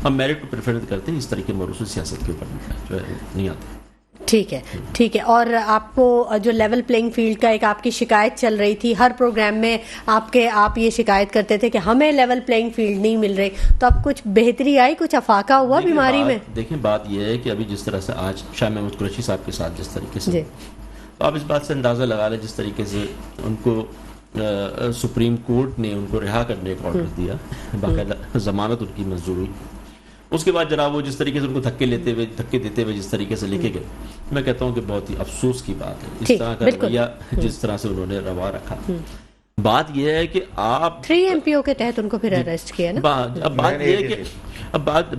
ہم میرٹ کو پریفر کرتے ہیں، اس طرح کے موروث سیاست کے اوپر جو ہے نہیں آتے۔ ٹھیک ہے ٹھیک ہے۔ اور آپ کو جو لیول پلینگ فیلڈ کا ایک آپ کی شکایت چل رہی تھی، ہر پروگرام میں آپ یہ شکایت کرتے تھے کہ ہمیں لیول پلینگ فیلڈ نہیں مل رہی، تو اب کچھ بہتری آئی، کچھ افاقہ ہوا بیماری میں؟ دیکھیں بات یہ ہے کہ ابھی جس طرح سے آج شاہ محمود قریشی صاحب کے ساتھ جس طریقے سے، تو آپ اس بات سے اندازہ لگا لیں جس طریقے سے ان کو سپریم کورٹ نے ان کو رہا کرنے کا آرڈر دیا، باقاعدہ ضمانت ان کی منظور ہوئی، اس کے بعد جناب وہ جس طریقے سے ان کو دھکے دیتے ہوئے جس طریقے سے لکھے گئے، میں کہتا ہوں کہ بہت ہی افسوس کی بات ہے اس طرح کا رویہ جس طرح سے انہوں نے روا رکھا۔ بات یہ ہے کہ آپ 3 MPO کے تحت ان کو پھر اریسٹ کیا نا۔ اب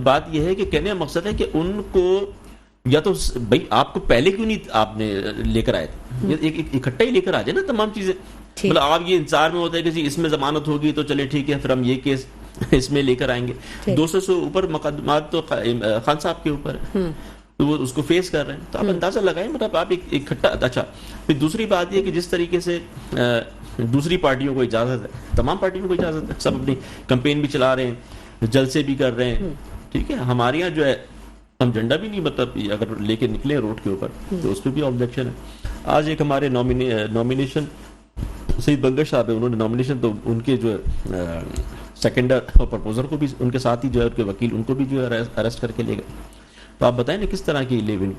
بات یہ ہے کہ کہنے کا مقصد ہے کہ ان کو یا تو بھائی آپ کو پہلے کیوں نہیں آپ نے لے کر آئے تھے، اکٹھا ہی لے کر آ جائے نا تمام چیزیں، مطلب آپ یہ انتظار میں ہوتا ہے کہ اس میں ضمانت ہوگی تو چلے ٹھیک ہے پھر ہم یہ کیس اس میں لے کر آئیں گے۔ 200 سے اوپر مقدمات تو خان صاحب کے اوپر ہے، تو وہ اس کو فیس کر رہے ہیں، تو آپ اندازہ لگائیں، مطلب آپ اکٹھا۔ اچھا پھر دوسری بات یہ کہ جس طریقے سے دوسری پارٹیوں کو اجازت ہے، تمام پارٹیوں کو اجازت ہے، سب اپنی کمپین بھی چلا رہے ہیں، جلسے بھی کر رہے ہیں، ٹھیک ہے، ہمارے یہاں جو ہے ہم جھنڈا بھی نہیں مطلب اگر لے کے نکلے روڈ کے اوپر تو اس پہ بھی آبجیکشن ہے۔ آج ایک ہمارے نامینیشن سید بنگش صاحب ہے، انہوں نے نامینیشن تو ان کے جو ہے سیکنڈر اور پرپوزر کو بھی ان کے ساتھ ہی جو ہے ان کے وکیل ان کو بھی جو ہے اریسٹ کر کے لے گئے۔ تو آپ بتائیں نا کس طرح کی لیول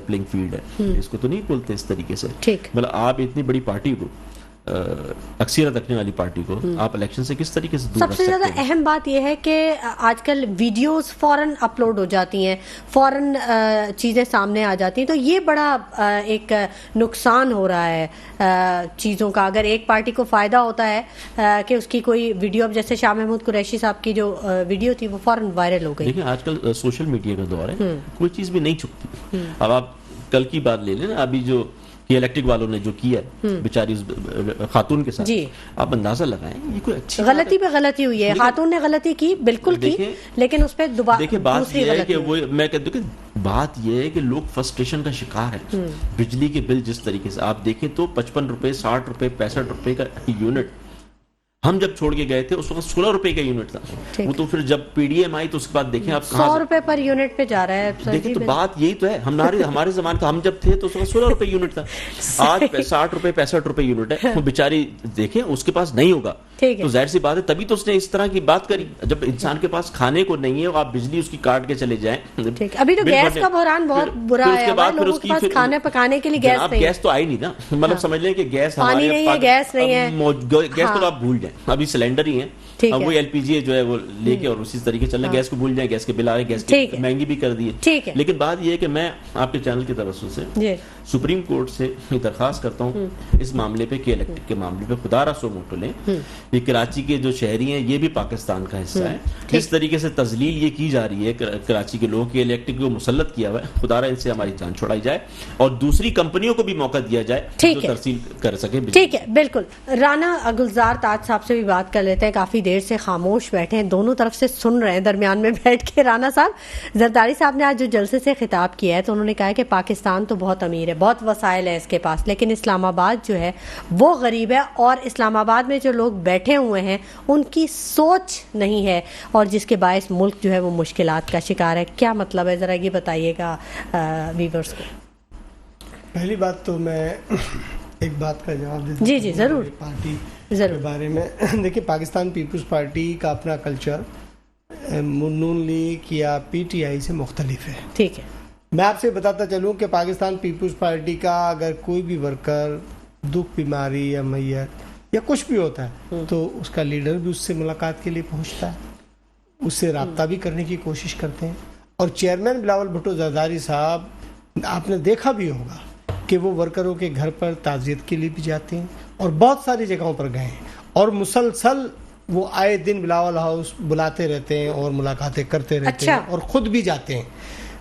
پلینگ فیلڈ ہے، اس کو تو نہیں بولتے اس طریقے سے، مطلب آپ اتنی بڑی پارٹی کو، اکثریت رکھنے والی پارٹی کو آپ الیکشن سے کس طریقے سے دور رکھ سکتے ہیں؟ سب سے زیادہ اہم بات یہ ہے کہ آج کل ویڈیوز فوراً اپلوڈ ہو جاتی ہیں، فوراً چیزیں سامنے آ جاتی ہیں، تو یہ بڑا ایک نقصان ہو رہا ہے چیزوں کا۔ اگر ایک پارٹی کو فائدہ ہوتا ہے کہ اس کی کوئی ویڈیو، اب جیسے شاہ محمود قریشی صاحب کی جو ویڈیو تھی وہ فوراً وائرل ہو گئی۔ دیکھیں آج کل سوشل میڈیا کا دور ہے، کوئی چیز بھی نہیں چھپتی۔ اب آپ کل کی بات لے لیں نا، ابھی جو الیکٹرک والوں نے جو کیا ہے بیچاری خاتون کے ساتھ، آپ اندازہ لگائیں یہ کوئی اچھی غلطی پہ غلطی ہوئی ہے، خاتون نے غلطی کی بالکل کی، لیکن اس پہ دوبارہ دیکھیں بات یہ ہے کہ وہ میں کہتا ہوں کہ بات یہ ہے کہ لوگ فرسٹریشن کا شکار ہے۔ بجلی کے بل جس طریقے سے آپ دیکھیں تو 55 روپے 60 روپے 65 روپے کا یونٹ، ہم جب چھوڑ کے گئے تھے اس وقت 16 روپے کا یونٹ تھا، وہ تو پھر جب پی ڈی ایم آئی تو اس کے بعد دیکھیں آپ 100 روپے پر یونٹ پہ جا رہا ہے۔ دیکھیں تو بات یہی تو ہے، ہمارے زمان کا ہم جب تھے تو اس وقت 16 روپے یونٹ تھا، آج 60 روپے 65 روپے یونٹ ہے۔ وہ بیچاری دیکھیں اس کے پاس نہیں ہوگا تو ظاہر سی بات ہے تبھی تو اس نے اس طرح کی بات کری۔ جب انسان کے پاس کھانے کو نہیں ہے اور آپ بجلی اس کی کاٹ کے چلے جائیں، ابھی تو گیس کا بحران بہت برا ہے، لوگوں کے پاس کھانا پکانے کے لیے گیس نہیں ہے۔ گیس تو آئی نہیں نا، مطلب سمجھ لیں کہ گیس پانی نہیں ہے، گیس نہیں ہے، گیس تو آپ بھول جائیں، ابھی سلینڈر ہی ہیں، وہ ایل پی جی جو ہے وہ لے کے اور اسی طریقے چلنا، گیس کو بھول جائیں، گیس کے بل آ رہے، گیس کی مہنگی بھی کر دی ہے۔ لیکن بات یہ ہے کہ میں آپ کے چینل کی توسط سے سپریم کورٹ سے یہ درخواست کرتا ہوں اس معاملے پہ کہ الیکٹرک کے معاملے پہ خدا را سو موٹو لیں۔ یہ کراچی کے جو شہری ہیں یہ بھی پاکستان کا حصہ ہے، جس طریقے سے تذلیل یہ کی جا رہی ہے کراچی کے لوگوں کے الیکٹرک کو مسلط کیا ہوا ہے، خدا را ان سے ہماری جان چھڑائی جائے اور دوسری کمپنیوں کو بھی موقع دیا جائے جو ترسیل کر سکے۔ ٹھیک ہے، بالکل۔ رانا گلزار تاج صاحب سے بھی بات کر لیتے ہیں، کافی دیر سے خاموش بیٹھے ہیں، دونوں طرف سے سن رہے ہیں درمیان میں بیٹھ کے۔ رانا صاحب، زرداری صاحب نے آج جو جلسے سے خطاب کیا ہے تو انہوں نے کہا کہ پاکستان تو بہت امیر ہے، بہت وسائل ہے اس کے پاس، لیکن اسلام آباد جو ہے وہ غریب ہے، اور اسلام آباد میں جو لوگ بیٹھے ہوئے ہیں ان کی سوچ نہیں ہے، اور جس کے باعث ملک جو ہے وہ مشکلات کا شکار ہے۔ کیا مطلب ہے، ذرا یہ بتائیے گا ویورز کو۔ پہلی بات تو میں ایک بات کا جواب دیتا ہوں۔ جی ضرور، پارٹی کے بارے میں دیکھیں، پاکستان پیپلز پارٹی کا اپنا کلچر نون لیگ یا پی ٹی آئی سے مختلف ہے۔ ٹھیک ہے، میں آپ سے بتاتا چلوں کہ پاکستان پیپلز پارٹی کا اگر کوئی بھی ورکر دکھ، بیماری یا میت یا کچھ بھی ہوتا ہے تو اس کا لیڈر بھی اس سے ملاقات کے لیے پہنچتا ہے، اس سے رابطہ بھی کرنے کی کوشش کرتے ہیں، اور چیئرمین بلاول بھٹو زرداری صاحب آپ نے دیکھا بھی ہوگا کہ وہ ورکروں کے گھر پر تعزیت کے لیے بھی جاتے ہیں اور بہت ساری جگہوں پر گئے ہیں، اور مسلسل وہ آئے دن بلاول ہاؤس بلاتے رہتے ہیں اور ملاقاتیں کرتے رہتے ہیں اور خود بھی جاتے ہیں۔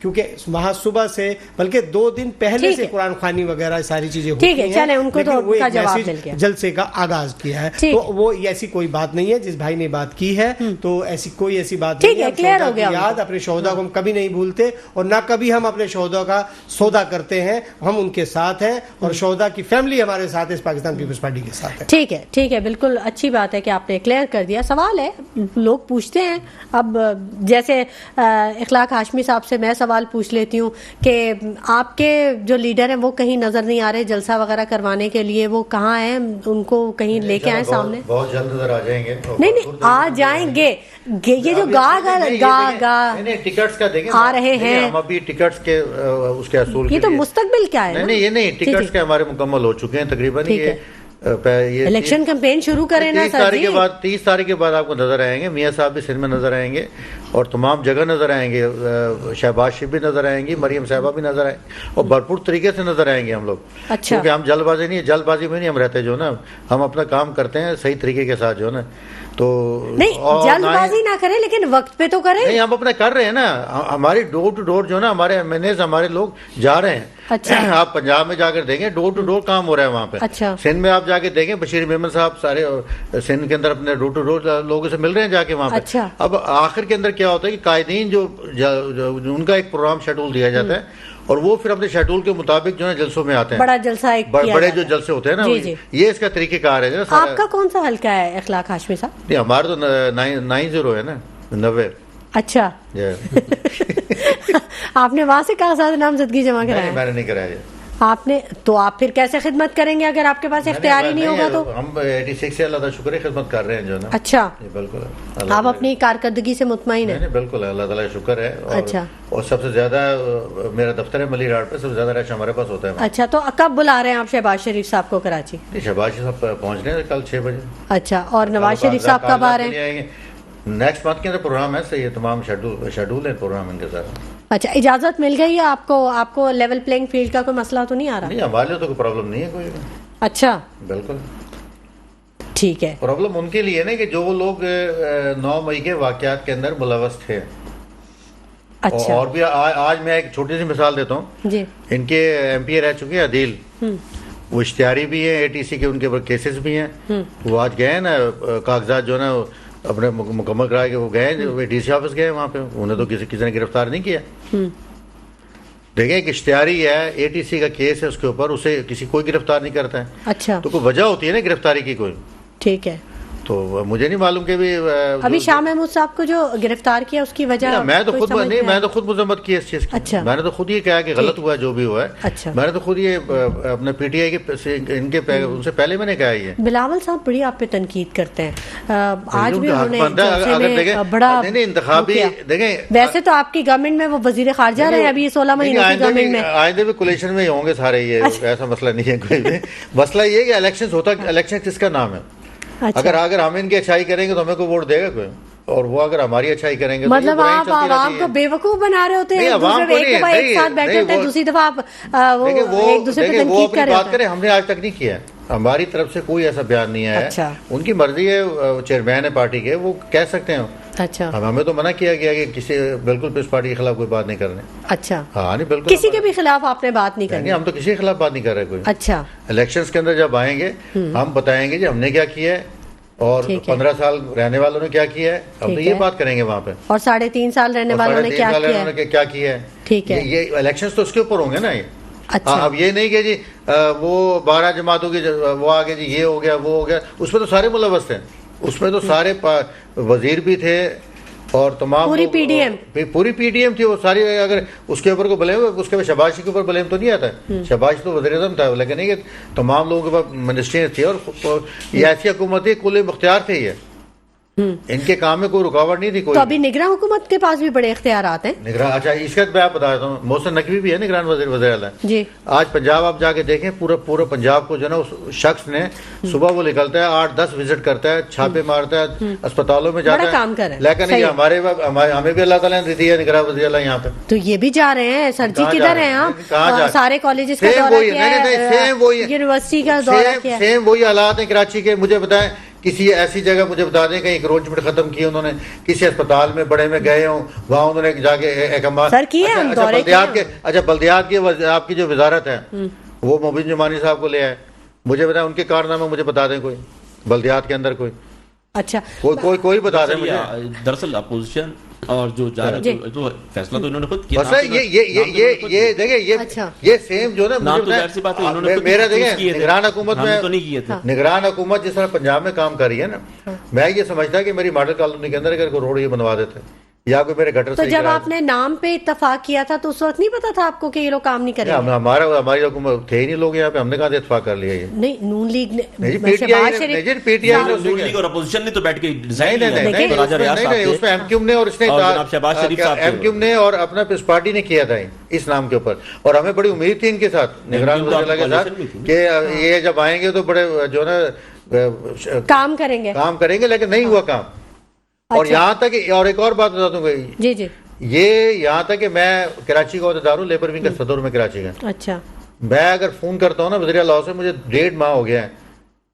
کیونکہ وہاں صبح سے بلکہ 2 دن پہلے سے قرآن خوانی وغیرہ ساری چیزیں ہوتی ہیں، چلیں ان کو تو ان کا جواب مل گیا، جلسے کا آغاز کیا ہے، تو وہ ایسی کوئی بات نہیں ہے. جس بھائی نے بات کی ہے تو ایسی کوئی ایسی بات نہیں ہے. کلیئر ہو گیا. یاد اپنے شہداء کو ہم کبھی نہیں بھولتے اور نہ کبھی ہم اپنے شہداء کا سودا کرتے ہیں. ہم ان کے ساتھ ہیں اور شہداء کی فیملی ہمارے ساتھ ہے، پاکستان پیپلز پارٹی کے ساتھ ہے. ٹھیک ہے، بالکل اچھی بات ہے کہ آپ نے کلیئر کر دیا. سوال ہے، لوگ پوچھتے ہیں، اب جیسے اخلاق ہاشمی صاحب سے میں سوال پوچھ لیتی ہوں کہ آپ کے جو لیڈر ہیں وہ کہیں نظر نہیں آ رہے جلسہ وغیرہ کروانے کے لیے، وہ کہاں ہیں؟ ان کو کہیں لے کے آئیں سامنے. بہت جلد نظر آ جائیں گے. نہیں آ جائیں گے. یہ جو ٹکٹس کا دیکھیں آ رہے ہیں، ہم ابھی ٹکٹس کے اس کے اصول، یہ تو مستقبل کیا ہے. نہیں یہ نہیں، ٹکٹس کے ہمارے مکمل ہو چکے ہیں تقریباً. یہ الیکشن کمپین شروع کریں نا سر جی. 30 تاریخ کے بعد آپ کو نظر آئیں گے. میاں صاحب بھی سندھ میں نظر آئیں گے اور تمام جگہ نظر آئیں گے. شہباز شریف بھی نظر آئیں گی، مریم صاحبہ بھی نظر آئیں گے اور بھرپور طریقے سے نظر آئیں گے ہم لوگ. کیونکہ ہم جلد بازی میں نہیں ہم رہتے، جو نا ہم اپنا کام کرتے ہیں صحیح طریقے کے ساتھ، جو نا تو نہیں جلد بازی نہ کریں لیکن وقت پہ تو کریں. نہیں ہم اپنا کر رہے ہیں نا. ہماری ڈور ٹو ڈور جو نا ہمارے ایم این ایز ہمارے لوگ جا رہے ہیں. آپ پنجاب میں جا کر دیکھیں ڈور ٹو ڈور کام ہو رہا ہے وہاں پہ. سندھ میں آپ جا کے دیکھیں بشیر میمن صاحب سارے سندھ کے اندر اپنے ڈور ٹو ڈور لوگوں سے مل رہے ہیں جا کے وہاں پہ. اب آخر کے اندر کیا ہوتا ہے کہ قائدین جو ان کا ایک پروگرام شیڈول دیا جاتا ہے اور وہ پھر اپنے شیڈول کے مطابق جو ہے جلسوں میں آتے ہیں. بڑا جلسہ بڑے جو جلسے ہوتے ہیں نا، یہ اس کا طریقہ کار ہے. آپ کا کون سا حلقہ ہے اخلاق ہاشمی صاحب؟ نہیں ہمارا تو 90 ہے نا، 90. اچھا آپ نے وہاں سے کاغذات نامزدگی جمع کرایا؟ میں نے نہیں کرایا. آپ نے تو آپ پھر کیسے خدمت کریں گے اگر آپ کے پاس اختیار ہی نہیں ہوگا؟ تو ہم 86 سے اللہ کا شکر ہے خدمت کر رہے ہیں جو نا. اچھا بالکل آپ اپنی کارکردگی سے مطمئن ہیں؟ بالکل اللہ تعالیٰ کا شکر ہے. اچھا اور سب سے زیادہ میرا دفتر ہے ملی راڈ پہ، سب سے زیادہ رش ہمارے پاس ہوتا ہے. اچھا تو کب بلا رہے ہیں آپ شہباز شریف صاحب کو کراچی؟ شہباز شریف صاحب پہنچ رہے ہیں کل 6 بجے. اچھا اور نواز شریف صاحب کب آ رہے ہیں؟ نیکسٹ منتھ کے اندر پروگرام ہے. یہ تمام شیڈول ہے پروگرام ان کے ساتھ. اچھا اجازت مل گئی ہے آپ کو لیول پلینگ فیلڈ کا کوئی مسئلہ تو نہیں آ رہا؟ نہیں ہمارے لیے تو کوئی پرابلم نہیں ہے کوئی. اچھا بالکل ٹھیک ہے. پرابلم ان کے لیے نا کہ جو وہ لوگ 9 مئی کے واقعات کے اندر ملوث تھے. اچھا اور بھی آج میں ایک چھوٹی سی مثال دیتا ہوں جی. ان کے ایم پی رہ چکے ہیں عدیل، وہ اشتہاری بھی ہیں اے ٹی سی کے، ان کے اوپر کیسز بھی ہیں. وہ آج گئے ہیں نا کاغذات جو نا اپنے مکمل کرا کے وہ گئے ڈی سی آفس گئے وہاں پہ. انہیں تو کسی نے گرفتار نہیں کیا. دیکھیں ایک اشتہاری ہے، اے ٹی سی کا کیس ہے اس کے اوپر، اسے کوئی گرفتار نہیں کرتا ہے. اچھا تو کوئی وجہ ہوتی ہے نا گرفتاری کی کوئی. ٹھیک ہے. تو مجھے نہیں معلوم کہ ابھی شاہ محمود صاحب کو جو گرفتار کیا اس کی وجہ میں تو خود مذمت کی اس چیز کی. میں نے تو خود یہ کہا کہ غلط ہوا جو بھی ہوا ہے. میں نے تو خود یہ اپنے پی ٹی آئی کے ان سے پہلے میں نے کہا یہ. بلاول صاحب بڑی آپ پہ تنقید کرتے ہیں، آج بھی انہوں نے بڑا انتخابی دیکھیں. ویسے تو آپ کی گورنمنٹ میں وہ وزیر خارجہ رہے ابھی 16 مہینے کی گورنمنٹ میں. آئندہ بھی کولیشن میں ہوں گے سارے، یہ ایسا مسئلہ نہیں ہے کوئی بھی. مسئلہ یہ کہ الیکشن کس کا نام ہے. اگر ہم ان کی اچھائی کریں گے تو ہمیں کوئی ووٹ دے گا کوئی، اور وہ اگر ہماری اچھائی کریں گے مطلب آپ عوام کو بیوقوف بنا رہے ہوتے ہیں. ایک ساتھ بیٹھے ہوتے ہیں، دوسری دفعہ آپ ایک دوسرے پہ تنقید کر رہے بات کریں. ہم نے آج تک نہیں کیا، ہماری طرف سے کوئی ایسا بیان نہیں آیا. اچھا ان کی مرضی ہے، چیئرمین ہے پارٹی کے، وہ کہہ سکتے ہیں. اچھا ہمیں تو منع کیا گیا کہ کسی بالکل پیپلز پارٹی کے خلاف کوئی بات نہیں کرنے. اچھا ہاں نہیں بالکل کسی کے بھی خلاف آپ نے بات نہیں کرنی. ہم تو کسی کے خلاف بات نہیں کر رہے کوئی. اچھا الیکشنز کے اندر جب آئیں گے ہم بتائیں گے جی ہم نے کیا کیا ہے اور 15 سال رہنے والوں نے کیا کیا ہے. ہم تو یہ بات کریں گے وہاں پہ. اور 3.5 سال رہنے والوں نے کیا کیا ہے. ٹھیک ہے. یہ الیکشنز تو اس کے اوپر ہوں گے نا. یہ اچھا اب یہ نہیں کہ جی وہ 12 جماعتوں کی وہ آگے جی یہ ہو گیا وہ ہو گیا. اس میں تو سارے ملوث تھے، اس میں تو سارے وزیر بھی تھے اور تمام پوری پی ڈی ایم تھی وہ ساری. اگر اس کے اوپر کو بلیم، اس کے شہباز شریف کے اوپر بلیم تو نہیں آتا ہے. شہباز تو وزیر اعظم تھا، لیکن نہیں کہ تمام لوگوں کے پاس منسٹریز تھی اور یہ ایسی حکومت تھی، کل مختار تھے. یہ ان کے کام میں کوئی رکاوٹ نہیں تھی کوئی. تو ابھی نگراں حکومت کے پاس بھی بڑے اختیارات ہیں. نگراں اچھا اس کا میں آپ بتا دیتا ہوں. محسن نقوی بھی ہے نگران وزیر اعلیٰ جی. آج پنجاب آپ جا کے دیکھیں، پورا پنجاب کو جو ہے نا اس شخص نے صبح وہ نکلتا ہے 8-10 وزٹ کرتا ہے، چھاپے مارتا ہے، اسپتالوں میں جاتا ہے. کام کر رہے ہیں. لیکن یہ ہمیں بھی اللہ تعالیٰ نے دی ہے نگراں وزیر اعلیٰ یہاں پہ. تو یہ بھی جا رہے ہیں سر جی. کدھر ہیں آپ؟ سارے کالجز کا دورہ کیا ہے، یونیورسٹی کا دورہ کیا ہے. سیم وہی حالات ہیں کراچی کے. مجھے بتائیں کسی ایسی جگہ مجھے بتا دیں کہیں انکروچمنٹ ختم کی انہوں نے, کسی اسپتال میں بڑے میں گئے ہوں, وہاں انہوں نے جا کے احکامات. اچھا بلدیات کی آپ کی جو وزارت ہے وہ مبین جمانی صاحب کو لے آئے, مجھے بتائیں ان کے کارنامے مجھے بتا دیں کوئی بلدیات کے اندر کوئی. اچھا کوئی بتا دیں مجھے. دراصل اپوزیشن اور جو تو فیصلہ تو انہوں نے خود کیا. یہ دیکھیں یہ سیم جو نا میرا دیکھیں نگران حکومت میں نگران حکومت جس طرح پنجاب میں کام کر رہی ہے نا, میں یہ سمجھتا کہ میری ماڈل کالونی کے اندر اگر کوئی روڈ یہ بنوا دیتے یا کوئی میرے گٹر. تو جب آپ نے نام پہ اتفاق کیا تھا تو اس وقت نہیں پتا تھا آپ کو کہ یہ لوگ کام نہیں کریں گے؟ ہماری حکومت تھے ہی نہیں لوگ یہاں پہ, ہم نے کہاں سے اتفاق کر لیا. یہ نہیں نون لیگ نے P T I Noon League اور اپوزیشن نے تو بیٹھ کے ڈیزائن اس میں ایم کیو نے اور اس نے ایم کیو نے اور اپنا پیس پارٹی نے کیا تھا اس نام کے اوپر, اور ہمیں بڑی امید تھی ان کے ساتھ نگران وزیر کے ساتھ کہ یہ جب آئیں گے تو بڑے جو نا کام کریں گے, لیکن نہیں ہوا کام. اور یہاں تک اور ایک اور بات بتا دوں گا, جی یہ یہاں تک کہ میں کراچی کا عہدیدار ہوں, لیبر ونگ کا صدر میں کراچی کا. اچھا میں اگر فون کرتا ہوں نا وزیر اعلیٰ سے, مجھے 1.5 ماہ ہو گیا ہے,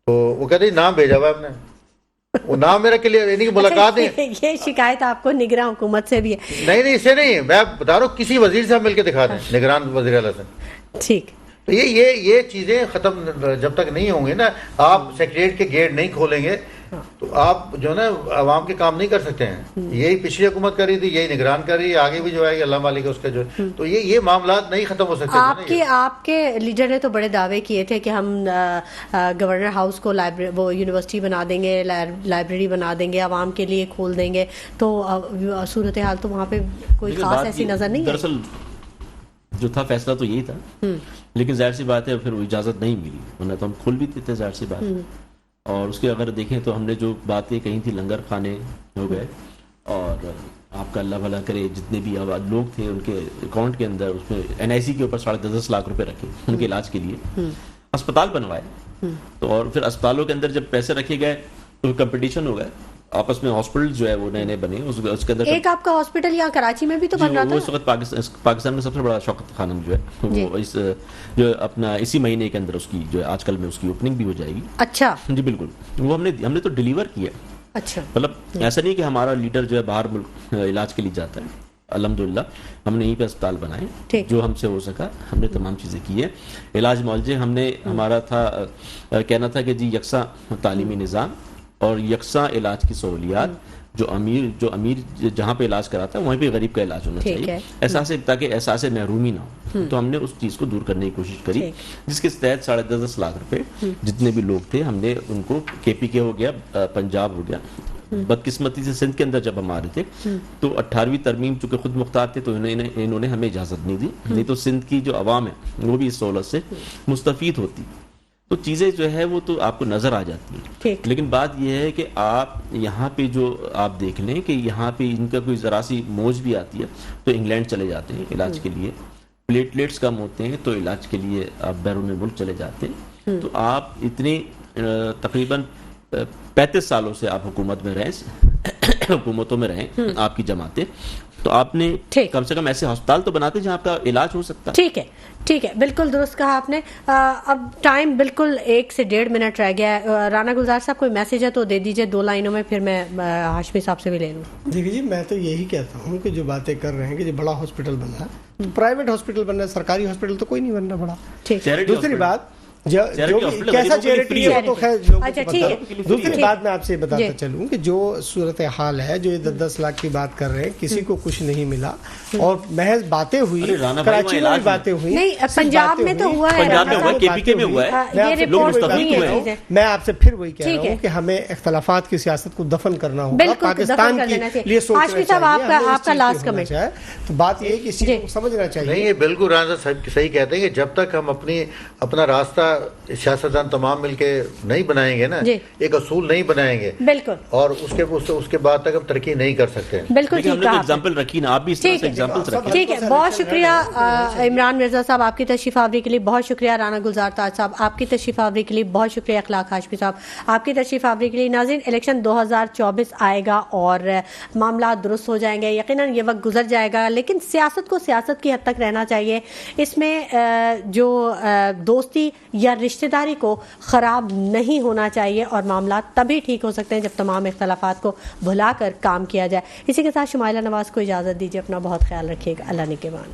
تو وہ کہتے ہیں نام بھیجا ہوا ہے آپ نے, وہ نام میرا کلیئر یعنی کہ ملاقات ہے. یہ شکایت آپ کو نگراں حکومت سے بھی ہے؟ نہیں اسے نہیں, میں بتا رہا ہوں کسی وزیر سے مل کے دکھا دیں, نگران وزیر اعلیٰ سے. ٹھیک. تو یہ چیزیں ختم جب تک نہیں ہوں گی نا, آپ سیکریٹریٹ کے گیٹ نہیں کھولیں گے تو آپ جو نا عوام کے کام نہیں کر سکتے ہیں. یہی پچھلی حکومت کر رہی تھی, یہی نگران کر رہی ہے, آگے بھی جو ہے اللہ مالک ہے اس کا جو, تو یہ معاملات نہیں ختم ہو سکتے. آپ کے لیڈر نے تو بڑے دعوے کیے تھے کہ ہم گورنر ہاؤس کو وہ یونیورسٹی بنا دیں گے, لائبریری بنا دیں گے, عوام کے لیے کھول دیں گے, تو صورتحال تو وہاں پہ کوئی خاص ایسی نظر نہیں ہے. دراصل جو تھا فیصلہ تو یہی تھا, لیکن ظاہر سی بات ہے پھر وہ اجازت نہیں ملی, ورنہ تو ہم کھول بھی دیتے ظاہر سی بات. اور اس کے اگر دیکھیں تو ہم نے جو باتیں کہی تھی, لنگر خانے ہو گئے, اور آپ کا اللہ بھلا کرے جتنے بھی لوگ تھے ان کے اکاؤنٹ کے اندر اس میں NIC کے اوپر 10.5 لاکھ روپے رکھے ان کے علاج کے لیے, اسپتال بنوائے. تو اور پھر اسپتالوں کے اندر جب پیسے رکھے گئے تو کمپٹیشن ہو گئے آپس میں, ہاسپٹل جو ہے وہ نئے بنے, اس کے اندر ایک آپ کا ہاسپٹل یہاں کراچی میں بھی تو بن رہا تھا. اس وقت پاکستان میں سب سے بڑا شوکت خانم جو ہے وہ اس جو اپنا اسی مہینے کے اندر اس کی جو ہے آج کل میں اس کی اوپننگ بھی ہو جائے گی. اچھا جی بالکل, وہ ہم نے تو ڈیلیور کیا. اچھا مطلب ایسا نہیں کہ ہمارا لیڈر جو ہے باہر ملک علاج کے لیے جاتا ہے, الحمدللہ ہم نے یہیں پہ اسپتال بنائے, جو ہم سے ہو سکا ہم نے تمام چیزیں کی ہیں. علاج معالجے ہم نے, ہمارا تھا کہنا تھا کہ جی یکساں تعلیمی نظام اور یکساں علاج کی سہولیات, جو امیر جہاں پہ علاج کراتا ہے وہیں پہ غریب کا علاج ہونا چاہیے, احساس تاکہ احساس محرومی نہ ہو. تو ہم نے اس چیز کو دور کرنے کی کوشش کری, جس کے تحت 10.5 لاکھ روپے جتنے بھی لوگ تھے ہم نے ان کو KPK ہو گیا, پنجاب ہو گیا. بدقسمتی سے سندھ کے اندر جب ہم آ رہے تھے تو 18ویں ترمیم چونکہ خود مختار تھے تو انہوں نے ہمیں اجازت نہیں دی, نہیں تو سندھ کی جو عوام ہے وہ بھی اس سہولت سے مستفید ہوتی. تو چیزیں جو ہے وہ تو آپ کو نظر آ جاتی ہیں, لیکن بات یہ ہے کہ آپ یہاں پہ جو آپ دیکھ لیں کہ یہاں پہ ان کا کوئی ذرا سی موج بھی آتی ہے تو انگلینڈ چلے جاتے ہیں علاج کے لیے, پلیٹلیٹس کم ہوتے ہیں تو علاج کے لیے آپ بیرون ملک چلے جاتے ہیں. تو آپ اتنے تقریباً 35 سالوں سے آپ حکومت میں رہیں, حکومتوں میں رہیں آپ کی جماعتیں, تو آپ نے کم سے کم ایسے ہسپتال تو بناتے جہاں آپ کا علاج ہو سکتا ہے. ٹھیک ہے, بالکل درست کہا آپ نے. اب ٹائم بالکل 1 سے 1.5 منٹ رہ گیا ہے. رانا گلزار صاحب کوئی میسج ہے تو دے دیجئے 2 لائنوں میں, پھر میں ہاشمی صاحب سے بھی لے لوں. دیکھیے جی, میں تو یہی کہتا ہوں کہ جو باتیں کر رہے ہیں کہ جو بڑا ہاسپٹل بن رہا ہے, پرائیوٹ ہاسپٹل بن رہا ہے, سرکاری ہاسپٹل تو کوئی نہیں بن رہا بڑا. دوسری بات کیسا چیریٹی ہے تو خیر لوگوں کو پتہ. دوسری بات میں آپ سے بتاتا چلوں کہ جو صورتحال ہے, جو 10 لاکھ کی بات کر رہے ہیں, کسی کو کچھ نہیں ملا اور محض باتیں ہوئی, کراچی میں بھی باتیں ہوئی, نہیں پنجاب میں تو ہوا ہے, KPK میں ہوا ہے. میں آپ سے پھر وہی کہہ رہا ہوں کہ ہمیں اختلافات کی سیاست کو دفن کرنا ہوگا, پاکستان کے لیے سوچنا چاہیے, آپ کا لاسٹ کمنٹ. تو بات یہ ہے کہ اس چیز کو سمجھنا چاہیے. نہیں, یہ بالکل رانا صاحب صحیح کہتے ہیں کہ جب تک ہم اپنا راستہ سیاستدان تمام مل کے نہیں بنائیں گے نا, ایک اصول نہیں بنائیں گے, بالکل, اور اس کے بعد تک ہم ترقی نہیں کر سکتے. بالکل ٹھیک ہے, ایگزامپل رکھی نا آپ بھی, اس طرح سے ایگزامپلز رکھیں. ٹھیک ہے, بہت شکریہ عمران مرزا صاحب آپ کی تشریف آوری کے لیے, بہت شکریہ رانا گلزار تاج صاحب آپ کی تشریف آوری کے لیے, بہت شکریہ اخلاق ہاشمی صاحب آپ کی تشریف آوری کے لیے. ناظرین, الیکشن 2024 آئے گا اور معاملات درست ہو جائیں گے, یقیناً یہ وقت گزر جائے گا, لیکن سیاست کو سیاست کی حد تک رہنا چاہیے. اس میں جو دوستی یا رشتہ داری کو خراب نہیں ہونا چاہیے، اور معاملات تبھی ٹھیک ہو سکتے ہیں جب تمام اختلافات کو بھلا کر کام کیا جائے۔ اسی کے ساتھ شمائلہ نواز کو اجازت دیجیے، اپنا بہت خیال رکھیے گا، اللہ نگہبان۔